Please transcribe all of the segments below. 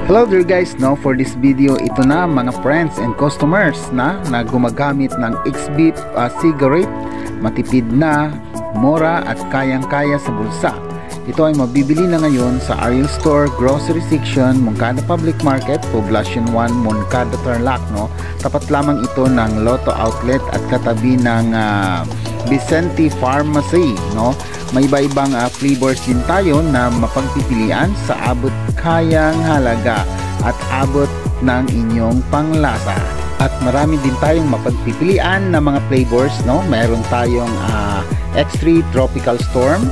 Hello there guys, no, for this video, ito na mga friends and customers na gumagamit ng XBIP cigarette, matipid na, mura at kayang-kaya sa bulsa. Ito ay mabibili na ngayon sa Ariel Store, Grocery Section, Moncada Public Market, Poblacion 1, Moncada, Tarlac, no. Tapat lamang ito ng Lotto Outlet at katabi ng Vicente Pharmacy, no. May iba-ibang flavors din tayo na mapagpipilian sa abot kayang halaga at abot ng inyong panglasa. At marami din tayong mapagpipilian na mga flavors, no. Meron tayong X3 Tropical Storm,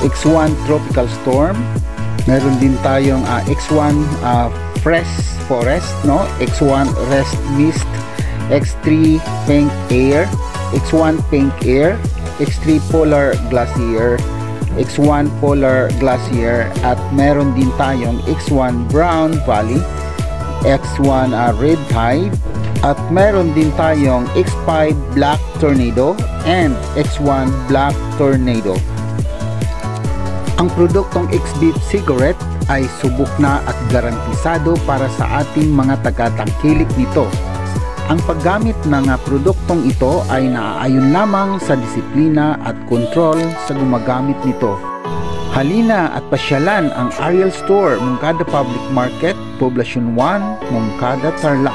X1 Tropical Storm, meron din tayong X1 Fresh Forest, no, X1 Rest Mist, X3 Pink Air, X1 Pink Air, X3 Polar Glacier, X1 Polar Glacier, at meron din tayong X1 Brown Valley, X1 Red Tide, at meron din tayong X5 Black Tornado and X1 Black Tornado. Ang produktong XBIP cigarette ay subok na at garantisado para sa ating mga taga-tangkilik nito. Ang paggamit ng produktong ito ay naaayon lamang sa disiplina at kontrol sa gumagamit nito. Halina at pasyalan ang Ariel Store, Moncada Public Market, Poblacion 1, Moncada, Tarlac.